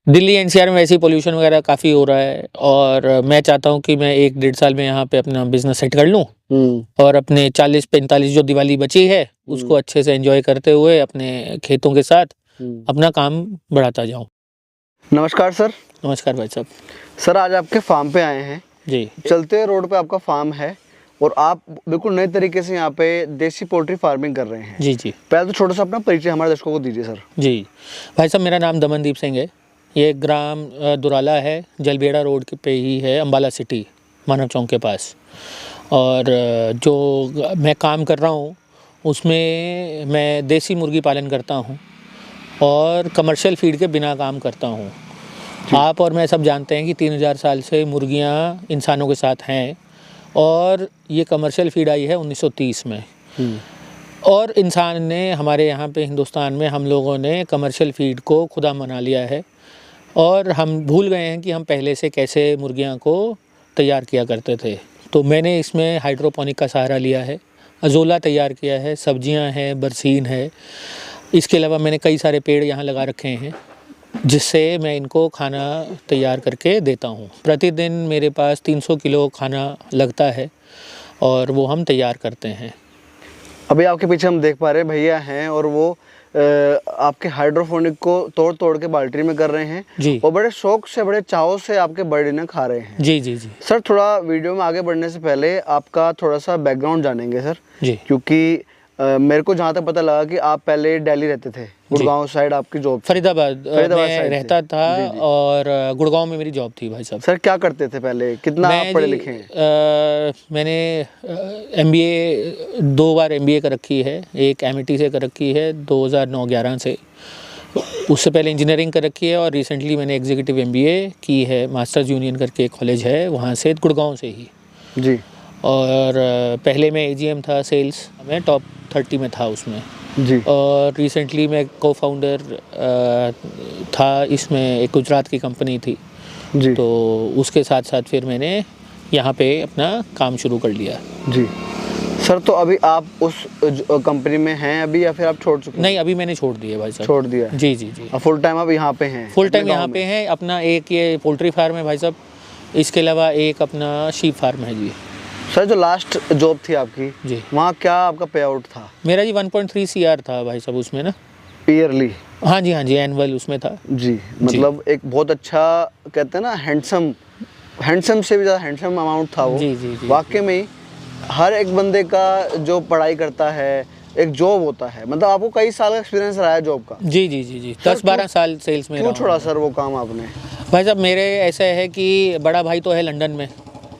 Delhi NCR में वैसे ही pollution वगैरह काफ़ी हो रहा है और मैं चाहता हूँ कि मैं 1-1.5 साल में यहाँ पे अपना बिजनेस सेट कर लूँ और अपने 40-45 जो दिवाली बची है उसको अच्छे से एंजॉय करते हुए अपने खेतों के साथ अपना काम बढ़ाता जाऊँ। नमस्कार सर। नमस्कार भाई साहब। सर आज आपके फार्म पे आए हैं जी। चलते रोड पे आपका फार्म है और आप बिल्कुल नए तरीके से यहाँ पे देसी पोल्ट्री फार्मिंग कर रहे हैं। जी जी। पहले तो छोटा सा अपना परिचय हमारे दर्शकों को दीजिए सर। जी भाई साहब, मेरा नाम दमनदीप सिंह है। ये ग्राम दुराला है, जलबेड़ा रोड पे ही है, अम्बाला सिटी, मानव चौक के पास। और जो मैं काम कर रहा हूँ उसमें मैं देसी मुर्गी पालन करता हूँ और कमर्शियल फीड के बिना काम करता हूँ। आप और मैं सब जानते हैं कि 3000 साल से मुर्गियाँ इंसानों के साथ हैं और ये कमर्शियल फीड आई है 1930 में। और इंसान ने हमारे यहाँ पे हिंदुस्तान में हम लोगों ने कमर्शियल फीड को खुदा मना लिया है और हम भूल गए हैं कि हम पहले से कैसे मुर्गियाँ को तैयार किया करते थे। तो मैंने इसमें हाइड्रोपोनिक का सहारा लिया है, अजोला तैयार किया है, सब्जियाँ हैं, बरसीन है। इसके अलावा मैंने कई सारे पेड़ यहाँ लगा रखे हैं जिससे मैं इनको खाना तैयार करके देता हूँ। प्रतिदिन मेरे पास 300 किलो खाना लगता है और वो हम तैयार करते हैं। अभी आपके पीछे हम देख पा रहे हैं भैया हैं और वो आपके हाइड्रोपोनिक को तोड़ के बाल्टी में कर रहे हैं जी। और बड़े शौक से, बड़े चाव से आपके बर्ड ने खा रहे हैं। जी जी जी। सर थोड़ा वीडियो में आगे बढ़ने से पहले आपका थोड़ा सा बैकग्राउंड जानेंगे सर जी। क्योंकि मेरे को जहाँ तक पता लगा कि आप पहले दिल्ली रहते थे, गुड़गांव साइड आपकी जॉब, फरीदाबाद में रहता था। जी, जी। और गुड़गांव में मेरी जॉब थी भाई साहब। सर क्या करते थे पहले, कितना आप पढ़े लिखे हैं? मैंने MBA 2 बार MBA कर रखी है, एक MIT से कर रखी है 2009-11 से। उससे पहले इंजीनियरिंग कर रखी है और रिसेंटली मैंने एग्जीक्यूटिव MBA की है, मास्टर्स यूनियन करके एक कॉलेज है वहाँ से, गुड़गांव से ही। जी। और पहले मैं AGM था सेल्स, मैं टॉप 30 में था उसमें जी। और रिसेंटली मैं को-फाउंडर था इसमें, एक गुजरात की कंपनी थी जी। तो उसके साथ साथ फिर मैंने यहाँ पे अपना काम शुरू कर लिया जी। सर तो अभी आप उस कंपनी में हैं अभी या फिर आप छोड़ चुके हैं? नहीं, अभी मैंने छोड़ दिया भाई साहब। छोड़ दिया? जी जी जी। फुल टाइम आप यहाँ पे हैं? फुल टाइम यहाँ पे हैं। अपना एक ये पोल्ट्री फार्म है भाई साहब, इसके अलावा एक अपना शीप फार्म है जी। सर जो लास्ट जॉब थी आपकी जी, वहाँ क्या आपका पे आउट था? मेरा जी 1.3 CR था भाई साहब उसमें ना, ईयरली। हाँ जी एनुअल उसमें था जी। मतलब एक बहुत अच्छा कहते हैं ना, हैंडसम से भी ज़्यादा हैंडसम अमाउंट था वो। जी जी जी। वाकई में ही हर एक बंदे का जो पढ़ाई करता है एक जॉब होता है, मतलब आपको कई साल का एक्सपीरियंस रहा है जॉब का? जी जी जी जी। 10-12 साल सेल्स में। क्यों छोड़ा सर वो काम आपने? भाई साहब मेरे ऐसा है कि बड़ा भाई तो है लंदन में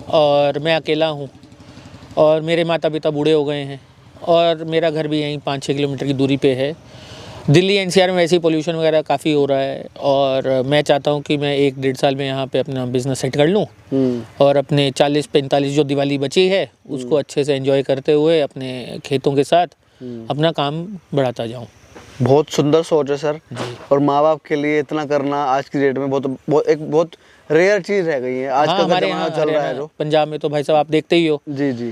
और मैं अकेला हूँ और मेरे माता पिता बूढ़े हो गए हैं और मेरा घर भी यहीं 5-6 किलोमीटर की दूरी पे है। दिल्ली NCR में वैसे ही पोल्यूशन वगैरह काफ़ी हो रहा है और मैं चाहता हूँ कि मैं 1-1.5 साल में यहाँ पे अपना बिजनेस सेट कर लूँ और अपने 40-45 जो दिवाली बची है उसको अच्छे से एंजॉय करते हुए अपने खेतों के साथ अपना काम बढ़ाता जाऊँ। बहुत सुंदर सोच है सर जी। और माँ बाप के लिए इतना करना आज की डेट में बहुत रेयर चीज रह गई है। आज हाँ, का हमारे यहाँ चल रहा है जो पंजाब में तो भाई साहब आप देखते ही हो। जी जी।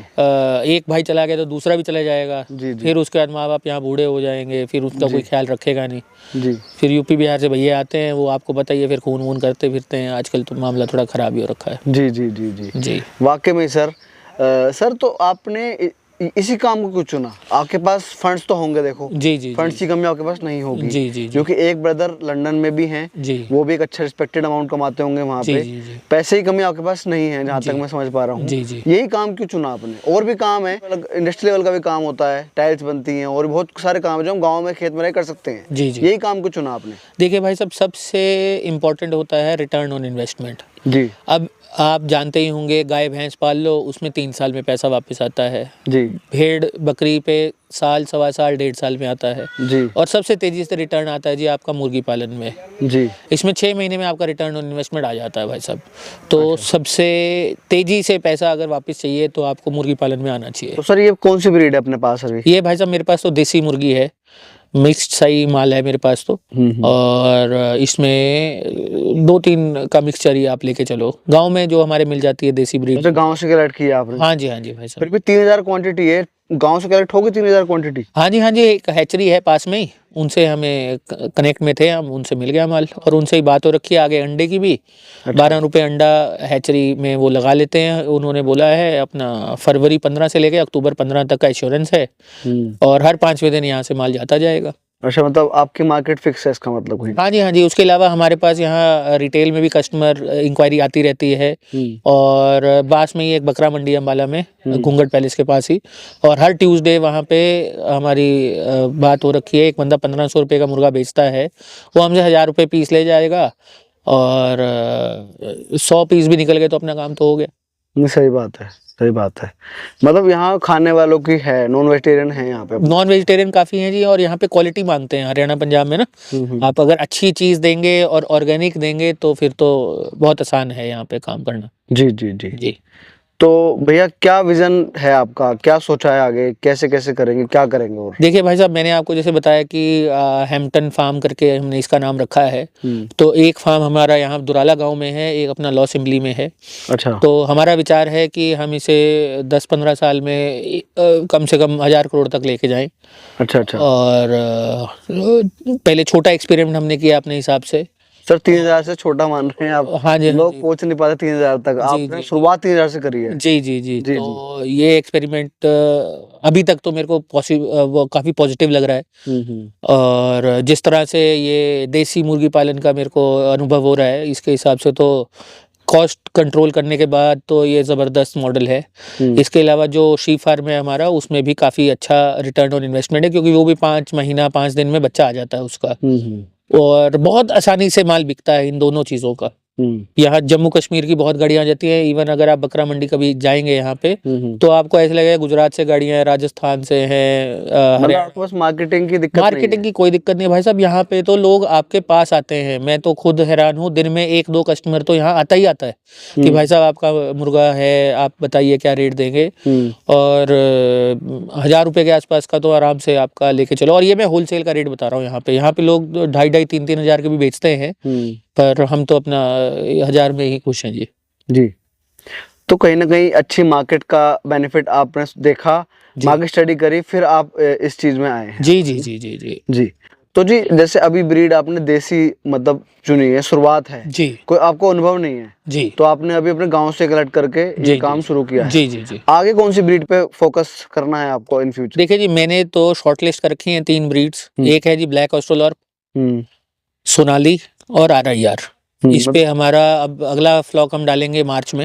एक भाई चला गया तो दूसरा भी चला जाएगा जी जी। फिर उसके बाद माँ बाप यहाँ बूढ़े हो जाएंगे, फिर उसका कोई ख्याल रखेगा नहीं जी। फिर यूपी बिहार से भैया आते हैं, वो आपको बताइए फिर खून वून करते फिरते हैं। आजकल तो मामला थोड़ा खराब ही हो रखा है। जी जी जी जी जी। वाकई में सर। सर तो आपने इसी काम को क्यों चुना? आपके पास फंड्स तो होंगे, देखो जी जी, फंड्स की कमी आपके पास नहीं होगी जी जी, क्योंकि एक ब्रदर लंदन में भी हैं जी, वो भी एक अच्छा रिस्पेक्टेड अमाउंट कमाते होंगे वहाँ पे जी, जी, पैसे की कमी आपके पास नहीं है जहाँ तक मैं समझ पा रहा हूँ जी जी। यही काम क्यों चुना आपने? और भी काम है, इंडस्ट्री लेवल का भी काम होता है, टाइल्स बनती हैं और बहुत सारे काम है जो हम गाँव में खेत में रह कर सकते हैं जी जी। यही काम क्यों चुना आपने? देखिए भाई साहब, सबसे इम्पोर्टेंट होता है रिटर्न ऑन इन्वेस्टमेंट जी। अब आप जानते ही होंगे, गाय भैंस पाल लो उसमें 3 साल में पैसा वापस आता है जी। भेड़ बकरी पे साल, सवा साल, 1.5 साल में आता है जी। और सबसे तेजी से रिटर्न आता है जी आपका मुर्गी पालन में जी। इसमें 6 महीने में आपका रिटर्न ऑन इन्वेस्टमेंट आ जाता है भाई साहब। तो अच्छा। सबसे तेजी से पैसा अगर वापस चाहिए तो आपको मुर्गी पालन में आना चाहिए। तो सर ये कौन सी ब्रीड है अपने पास अभी? ये भाई साहब मेरे पास तो देसी मुर्गी है, मिक्स्ड सही माल है मेरे पास तो। और इसमें 2-3 का मिक्सचर ही आप लेके चलो, गांव में जो हमारे मिल जाती है देसी ब्रीड। गांव से कलेक्ट किया आपने? हाँ जी भाई साहब। फिर भी 3000 क्वांटिटी है, गांव से कलेक्ट होगी 3000 क्वांटिटी? हाँ जी, हाँ जी, एक हैचरी है पास में ही, उनसे हमें कनेक्ट में थे हम, उनसे मिल गया माल और उनसे ही बात हो रखी है आगे अंडे की भी। 12 रुपये अंडा हैचरी में वो लगा लेते हैं। उन्होंने बोला है अपना फरवरी 15 से लेके अक्टूबर 15 तक का इंश्योरेंस है और हर 5वें दिन यहाँ से माल जाता जाएगा। अच्छा, मतलब आपकी मार्केट फिक्स है इसका मतलब कोई? हाँ जी, हाँ जी। उसके अलावा हमारे पास यहाँ रिटेल में भी कस्टमर इंक्वायरी आती रहती है और पास में ही एक बकरा मंडी अम्बाला में, घूंघट पैलेस के पास ही, और हर ट्यूसडे वहाँ पे हमारी बात हो रखी है। एक बंदा 1500 रुपये का मुर्गा बेचता है, वो हमसे 1000 रुपये पीस ले जाएगा और 100 पीस भी निकल गए तो अपना काम तो हो गया। नहीं, सही बात है, सही बात है। मतलब यहाँ खाने वालों की है, नॉन वेजिटेरियन है यहाँ पे? नॉन वेजिटेरियन काफ़ी हैं जी, और यहाँ पे क्वालिटी मांगते हैं हरियाणा पंजाब में ना। आप अगर अच्छी चीज़ देंगे और ऑर्गेनिक देंगे तो फिर तो बहुत आसान है यहाँ पे काम करना। जी जी जी जी। तो भैया क्या विजन है आपका, क्या सोचा है आगे, कैसे कैसे करेंगे, क्या करेंगे? और देखिए भाई साहब, मैंने आपको जैसे बताया कि हैम्पटन फार्म करके हमने इसका नाम रखा है। तो एक फार्म हमारा यहाँ दुराला गांव में है, एक अपना लॉ सिम्बली में है। अच्छा। तो हमारा विचार है कि हम इसे 10-15 साल में कम से कम 1000 करोड़ तक लेके जाएं। अच्छा अच्छा। और पहले छोटा एक्सपेरिमेंट हमने किया अपने हिसाब से। सर 3000 से छोटा मान रहे हैं आप? हाँ जी, लोग पहुंच नहीं पाते 3000 तक, आपने शुरुआत 3000 से करी है? जी जी जी, तो ये एक्सपेरिमेंट अभी तक तो मेरे को वो काफ़ी पॉजिटिव लग रहा है। और जिस तरह से ये देसी मुर्गी पालन का मेरे को अनुभव हो रहा है, इसके हिसाब से तो कॉस्ट कंट्रोल करने के बाद तो ये ज़बरदस्त मॉडल है। इसके अलावा जो शी फार्म है हमारा, उसमें भी काफ़ी अच्छा रिटर्न ऑन इन्वेस्टमेंट है, क्योंकि वो भी 5 महीना 5 दिन में बच्चा आ जाता है उसका और बहुत आसानी से माल बिकता है इन दोनों चीज़ों का। यहाँ जम्मू कश्मीर की बहुत गाड़ियाँ आ जाती हैं। इवन अगर आप बकरा मंडी कभी जाएंगे यहाँ पे तो आपको ऐसा लगेगा गुजरात से गाड़ियाँ हैं, राजस्थान से हैं। मतलब आपके पास मार्केटिंग की दिक्कत नहीं है? मार्केटिंग की कोई दिक्कत नहीं है भाई साहब। यहाँ पे तो लोग आपके पास आते हैं, मैं तो खुद हैरान हूँ, दिन में 1-2 कस्टमर तो यहाँ आता ही आता है कि भाई साहब आपका मुर्गा है, आप बताइए क्या रेट देंगे। और 1000 रुपये के आसपास का तो आराम से आपका लेके चलो। और ये मैं होलसेल का रेट बता रहा हूँ। यहाँ पे लोग 2,500, 3,000 हज़ार के भी बेचते हैं, पर हम तो अपना 1000 में ही खुश हैं जी। जी। तो कहीं ना कहीं अच्छी मार्केट का बेनिफिट आपने देखा, मार्केट स्टडी करी, फिर आप इस चीज में आए हैं? जी जी जी जी जी जी। तो जी जैसे अभी ब्रीड आपने देसी मतलब चुनी है, शुरुआत है जी, कोई आपको अनुभव नहीं है जी, तो आपने अभी अपने गांव से कलेक्ट करके ये काम शुरू किया है? जी जी जी। आगे कौन सी ब्रीड पे फोकस करना है आपको इन फ्यूचर? देखिए जी, मैंने तो शॉर्टलिस्ट कर रखी हैं 3 ब्रीड्स। एक है जी ब्लैक ऑस्ट्रेलॉर्प, सोनाली और RIR। इस पे हमारा अब अगला फ्लॉक हम डालेंगे मार्च में,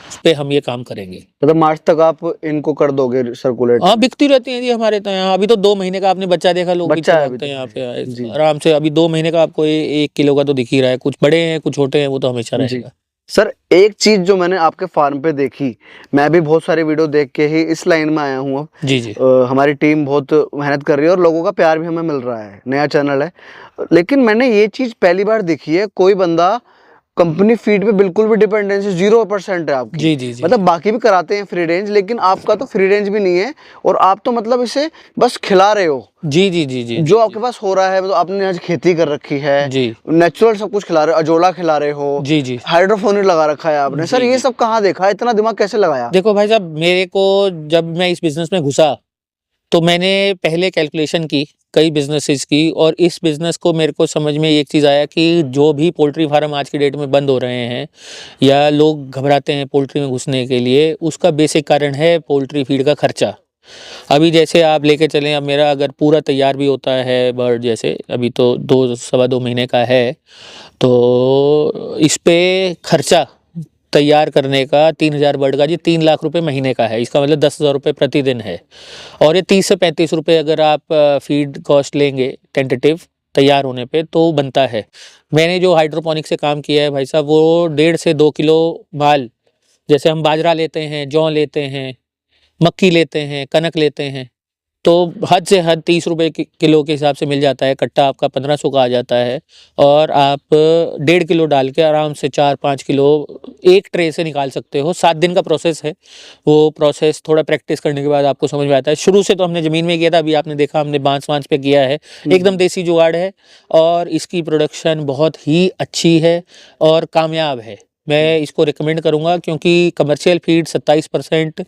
उस पे हम ये काम करेंगे। मतलब मार्च तक आप इनको कर दोगे सर्कुलेट? हाँ, बिकती रहती हैं जी हमारे तो यहाँ। अभी तो 2 महीने का आपने बच्चा देखा, लोग बच्चा है हैं यहाँ पे आराम से। अभी 2 महीने का आपको 1 किलो का तो दिख ही रहा है। कुछ बड़े हैं, कुछ छोटे हैं, वो तो हमेशा रहेगा। सर एक चीज जो मैंने आपके फार्म पे देखी, मैं भी बहुत सारी वीडियो देख के ही इस लाइन में आया हूँ। जी जी। हमारी टीम बहुत मेहनत कर रही है और लोगों का प्यार भी हमें मिल रहा है, नया चैनल है, लेकिन मैंने ये चीज पहली बार देखी है, कोई बंदा कंपनी फीड पे बिल्कुल भी डिपेंडेंसी 0% है आपकी। जी जी जी। मतलब बाकी भी कराते हैं फ्री रेंज, लेकिन आपका तो फ्री रेंज भी नहीं है और आप तो मतलब इसे बस खिला रहे हो। जी जी जी जी। जो आपके पास हो रहा है, तो आपने आज खेती कर रखी है जी, नेचुरल सब कुछ खिला रहे हो, अजोला खिला रहे हो। जी जी। हाइड्रोफोनिक लगा रखा है आपने। सर ये सब कहाँ देखा, इतना दिमाग कैसे लगाया? देखो भाई साहब, मेरे को जब मैं इस बिजनेस में घुसा तो मैंने पहले कैलकुलेशन की कई बिजनेसेस की, और इस बिजनेस को मेरे को समझ में एक चीज़ आया कि जो भी पोल्ट्री फार्म आज की डेट में बंद हो रहे हैं या लोग घबराते हैं पोल्ट्री में घुसने के लिए, उसका बेसिक कारण है पोल्ट्री फीड का खर्चा। अभी जैसे आप लेके चलें, अब मेरा अगर पूरा तैयार भी होता है बर्ड, जैसे अभी तो 2-2.25 महीने का है, तो इस पे खर्चा तैयार करने का 3000 बर्ड का जी 3 लाख रुपए महीने का है। इसका मतलब 10,000 रुपये प्रतिदिन है। और ये 30 से 35 रुपये अगर आप फीड कॉस्ट लेंगे टेंटेटिव तैयार होने पे तो बनता है। मैंने जो हाइड्रोपोनिक से काम किया है भाई साहब, वो 1.5 से 2 किलो माल, जैसे हम बाजरा लेते हैं, जौ लेते हैं, मक्की लेते हैं, कनक लेते हैं, तो हद से हद 30 रुपये किलो के हिसाब से मिल जाता है। कट्टा आपका 1500 का आ जाता है और आप 1.5 किलो डाल के आराम से 4-5 किलो एक ट्रे से निकाल सकते हो। 7 दिन का प्रोसेस है। वो प्रोसेस थोड़ा प्रैक्टिस करने के बाद आपको समझ में आता है। शुरू से तो हमने ज़मीन में किया था, अभी आपने देखा हमने बांस पे किया है। एकदम देसी जुगाड़ है और इसकी प्रोडक्शन बहुत ही अच्छी है और कामयाब है। मैं इसको रिकमेंड करूंगा, क्योंकि कमर्शियल फीड 27%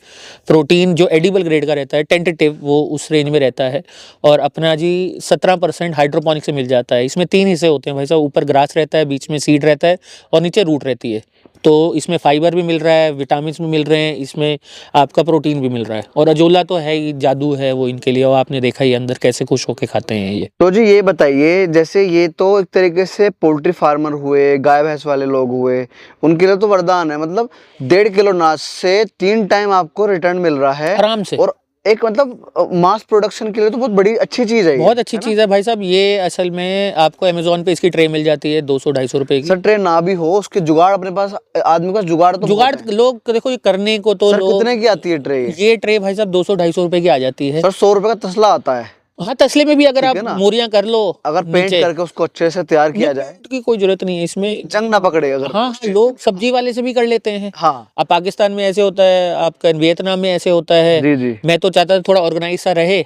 प्रोटीन जो एडिबल ग्रेड का रहता है, टेंटेटिव वो उस रेंज में रहता है, और अपना जी 17% हाइड्रोपोनिक से मिल जाता है। इसमें 3 हिस्से होते हैं भाई साहब, ऊपर ग्रास रहता है, बीच में सीड रहता है और नीचे रूट रहती है। तो इसमें फाइबर भी मिल रहा है, विटामिन भी मिल रहे हैं, इसमें आपका प्रोटीन भी मिल रहा है, और अजोला तो है ही, जादू है वो इनके लिए, और आपने देखा ही अंदर कैसे खुश होके खाते हैं ये। तो जी ये बताइए, जैसे ये तो एक तरीके से पोल्ट्री फार्मर हुए, गाय भैंस वाले लोग हुए, उनके लिए तो वरदान है। मतलब 1.5 किलो नाश से 3 टाइम आपको रिटर्न मिल रहा है आराम से, और एक मतलब मास प्रोडक्शन के लिए तो बहुत बड़ी अच्छी चीज है, बहुत अच्छी चीज है भाई साहब। ये असल में आपको अमेज़न पे इसकी ट्रे मिल जाती है 200-250 रुपए की। सर ट्रे ना भी हो, उसके जुगाड़ अपने पास, आदमी के पास जुगाड़ तो जुगाड़ लोग देखो ये करने को तो सर लोग, कितने की आती है ट्रे? ये ट्रे भाई साहब 200-250 रुपए की आ जाती है सर। 100 रुपए का तसला आता है। हाँ, तसले में भी अगर आप मोरियां कर लो, अगर पेंट करके उसको अच्छे से तैयार किया जाए, पेंट की कोई जरूरत नहीं है इसमें, जंग ना पकड़े अगर। हाँ, लोग सब्जी वाले से भी कर लेते हैं। हाँ, अब पाकिस्तान में ऐसे होता है, आपका वियतनाम में ऐसे होता है। जी जी। मैं तो चाहता था थोड़ा ऑर्गेनाइज सा रहे,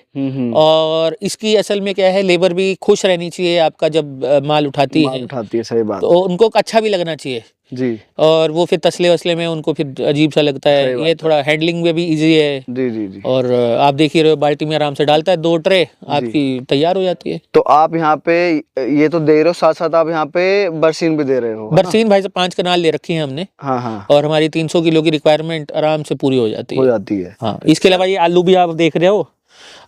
और इसकी असल में क्या है, लेबर भी खुश रहनी चाहिए आपका जब माल उठाती है, सही बात। तो उनको अच्छा भी लगना चाहिए जी। और वो फिर तसले वसले में उनको फिर अजीब सा लगता है। ये थोड़ा हैंडलिंग में भी इजी है। जी जी जी। और आप देखिए रहे हो, बाल्टी में आराम से डालता है, 2 ट्रे आपकी तैयार हो जाती है। तो आप यहाँ पे ये तो दे रहे हो, साथ साथ आप यहाँ पे बरसीन भी दे रहे हो? बरसीन भाई साहब 5 कनाल ले रखी है हमने। हाँ हाँ। और हमारी 300 किलो की रिक्वायरमेंट आराम से पूरी हो जाती है। हाँ। इसके अलावा ये आलू भी आप देख रहे हो,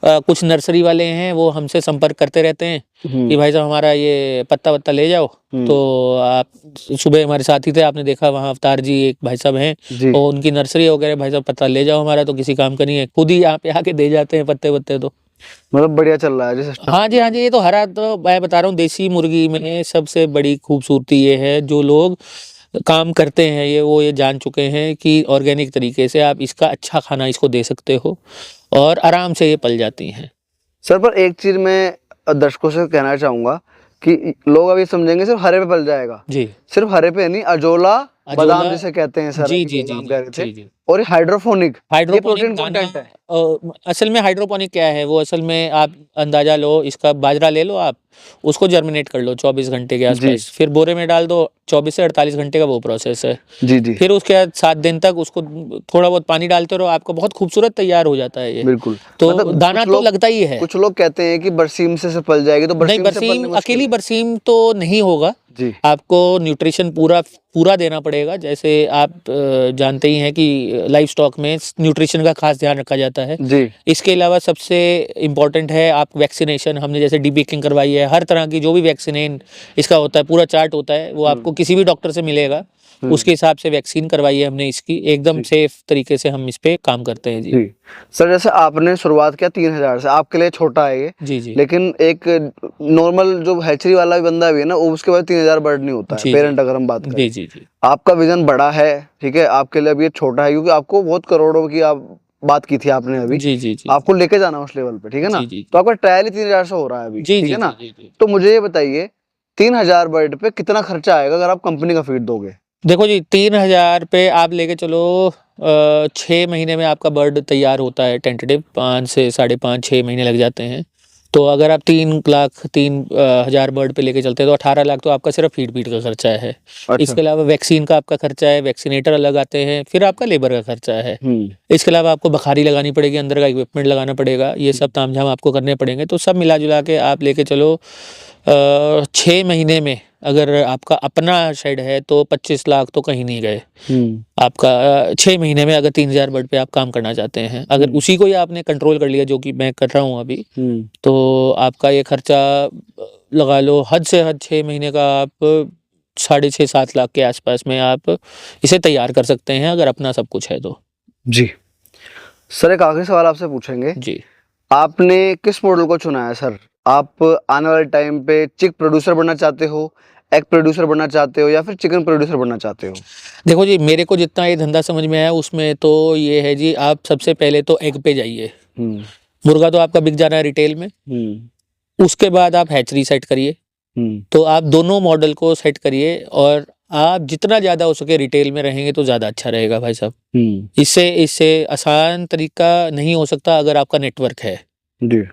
कुछ नर्सरी वाले हैं वो हमसे संपर्क करते रहते हैं कि भाई साहब हमारा ये पत्ता वत्ता ले जाओ। तो आप सुबह हमारे साथी थे, आपने देखा वहाँ अवतार जी एक भाई साहब हैं, और उनकी नर्सरी वगैरह, भाई साहब पत्ता ले जाओ हमारा, तो किसी काम का नहीं है, खुद ही यहाँ पे आके दे जाते हैं पत्ते वत्ते। तो मतलब बढ़िया चल रहा है जी सिस्टम। हाँ जी, हाँ जी। ये तो हरा, तो मैं बता रहा हूँ, देसी मुर्गी में सबसे बड़ी खूबसूरती ये है, जो लोग काम करते हैं ये जान चुके हैं कि ऑर्गेनिक तरीके से आप इसका अच्छा खाना इसको दे सकते हो और आराम से ये पल जाती हैं। सर पर एक चीज मैं दर्शकों से कहना चाहूंगा कि लोग अभी समझेंगे सिर्फ हरे पे पल जाएगा जी, सिर्फ हरे पे नहीं, अजोला बादाम जिसे कहते हैं सर। जी जी जी जी। और हाइड्रोपोनिक प्रोटीन कंटेंट है। असल में हाइड्रोपोनिक क्या है, वो असल में आप अंदाजा लो, इसका बाजरा ले लो आप, उसको जर्मिनेट कर लो 24 घंटे के आसपास, फिर बोरे में डाल दो, 24 से 48 घंटे का वो प्रोसेस है जी जी। फिर उसके बाद 7 दिन तक उसको थोड़ा बहुत पानी डालते रहो, आपका बहुत खूबसूरत तैयार हो जाता है ये। बिल्कुल। तो मतलब दाना तो लगता ही है। कुछ लोग कहते हैं कि बरसीम से पल जाएगी, तो बरसीम अकेली बरसीम तो नहीं होगा जी, आपको न्यूट्रिशन पूरा देना पड़ेगा। जैसे आप जानते ही हैं कि लाइफ स्टॉक में न्यूट्रिशन का खास ध्यान रखा जाता है जी। इसके अलावा सबसे इम्पोर्टेंट है आप वैक्सीनेशन, हमने जैसे डीपिकिंग करवाई है, हर तरह की जो भी वैक्सीन इसका होता है, पूरा चार्ट होता है, वो आपको किसी भी डॉक्टर से मिलेगा, उसके हिसाब से वैक्सीन करवाई है हमने इसकी, एकदम सेफ तरीके से हम इस पे काम करते हैं जी। सर जैसे आपने शुरुआत किया 3000 से, आपके लिए छोटा है ये जी जी, लेकिन एक नॉर्मल जो हैचरी वाला भी बंदा भी है ना, उसके बाद 3000 बर्ड नहीं होता है पेरेंट, अगर हम बात करें जी जी जी। आपका विजन बड़ा है, ठीक है, आपके लिए अभी ये छोटा है, क्योंकि आपको बहुत करोड़ों की आप बात की थी आपने अभी जी जी जी, आपको लेके जाना उस लेवल पे, ठीक है ना। तो आपका ट्रायल ही 3000 से हो रहा है अभी, ठीक है ना। तो मुझे ये बताइए 3000 बर्ड पे कितना खर्चा आएगा अगर आप कंपनी का फीड दोगे? देखो जी, 3000 पे आप लेके चलो 6 महीने में आपका बर्ड तैयार होता है टेंटेटिव, 5 से 5.5-6 महीने लग जाते हैं। तो अगर आप 3,03,000 बर्ड पे लेके चलते हैं तो 18 लाख तो आपका सिर्फ फीड का खर्चा है। अच्छा। इसके अलावा वैक्सीन का आपका खर्चा है, वैक्सीनेटर अलग आते हैं, फिर आपका लेबर का खर्चा है। इसके अलावा आपको बखारी लगानी पड़ेगी, अंदर का इक्विपमेंट लगाना पड़ेगा, ये सब तामझाम आपको करने पड़ेंगे। तो सब मिला जुला के आप लेके चलो 6 महीने में अगर आपका अपना शेड है तो 25 लाख तो कहीं नहीं गए आपका 6 महीने में, अगर 3000 बर्ड पे आप काम करना चाहते हैं। अगर उसी को ही आपने कंट्रोल कर लिया, जो कि मैं कर रहा हूँ अभी, तो आपका ये खर्चा लगा लो हद से हद 6 महीने का आप 6.5-7 लाख के आसपास में आप इसे तैयार कर सकते हैं, अगर अपना सब कुछ है तो जी। सर एक आखिरी सवाल आपसे पूछेंगे जी, आपने किस मॉडल को चुना है सर? आप आने वाले टाइम पे चिक प्रोड्यूसर बनना चाहते हो, एग प्रोड्यूसर बनना चाहते हो, या फिर चिकन प्रोड्यूसर बनना चाहते हो? देखो जी, मेरे को जितना ये धंधा समझ में आया उसमें तो ये है जी, आप सबसे पहले तो एग पे जाइए। मुर्गा तो आपका बिक जाना है रिटेल में, उसके बाद आप हैचरी सेट करिए। तो आप दोनों मॉडल को सेट करिए, और आप जितना ज्यादा हो सके रिटेल में रहेंगे तो ज्यादा अच्छा रहेगा भाई साहब। इससे आसान तरीका नहीं हो सकता अगर आपका नेटवर्क है जी।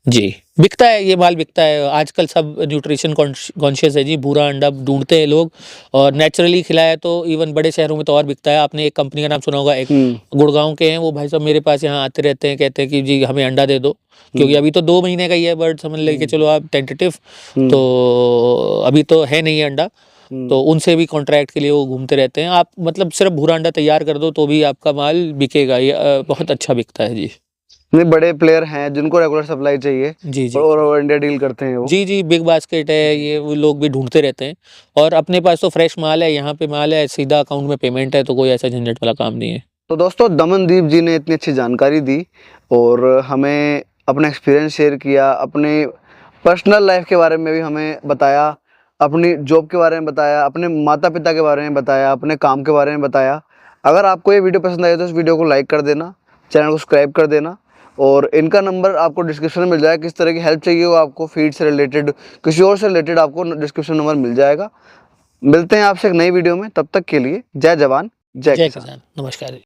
जी, बिकता है, ये माल बिकता है आजकल। सब न्यूट्रिशन कॉन्शियस है जी, भूरा अंडा ढूंढते हैं लोग, और नेचुरली खिलाया तो इवन बड़े शहरों में तो और बिकता है। आपने एक कंपनी का नाम सुना होगा, एक गुड़गांव के हैं वो भाई साहब, मेरे पास यहाँ आते रहते हैं, कहते हैं कि जी हमें अंडा दे दो, क्योंकि अभी तो 2 महीने का ही है बर्ड, समझ लेके चलो आप टेंटेटिव, तो अभी तो है नहीं अंडा, तो उनसे भी कॉन्ट्रैक्ट के लिए वो घूमते रहते हैं। आप मतलब सिर्फ भूरा अंडा तैयार कर दो तो भी आपका माल बिकेगा, ये बहुत अच्छा बिकता है जी। नहीं, बड़े प्लेयर हैं जिनको रेगुलर सप्लाई चाहिए जी जी, और इंडिया डील करते हैं वो। जी जी, बिग बास्केट है, ये वो लोग भी ढूंढते रहते हैं। और अपने पास तो फ्रेश माल है, यहाँ पे माल है, सीधा अकाउंट में पेमेंट है, तो कोई ऐसा झंझट वाला काम नहीं है। तो दोस्तों, दमनदीप जी ने इतनी अच्छी जानकारी दी और हमें अपना एक्सपीरियंस शेयर किया, अपने पर्सनल लाइफ के बारे में भी हमें बताया, अपनी जॉब के बारे में बताया, अपने माता पिता के बारे में बताया, अपने काम के बारे में बताया। अगर आपको ये वीडियो पसंद आए तो इस वीडियो को लाइक कर देना, चैनल को सब्सक्राइब कर देना, और इनका नंबर आपको डिस्क्रिप्शन में मिल जाएगा। किस तरह की हेल्प चाहिए हो आपको, फीड से रिलेटेड, किसी और से रिलेटेड, आपको डिस्क्रिप्शन नंबर मिल जाएगा। मिलते हैं आपसे एक नई वीडियो में, तब तक के लिए जय जवान जय किसान। नमस्कार।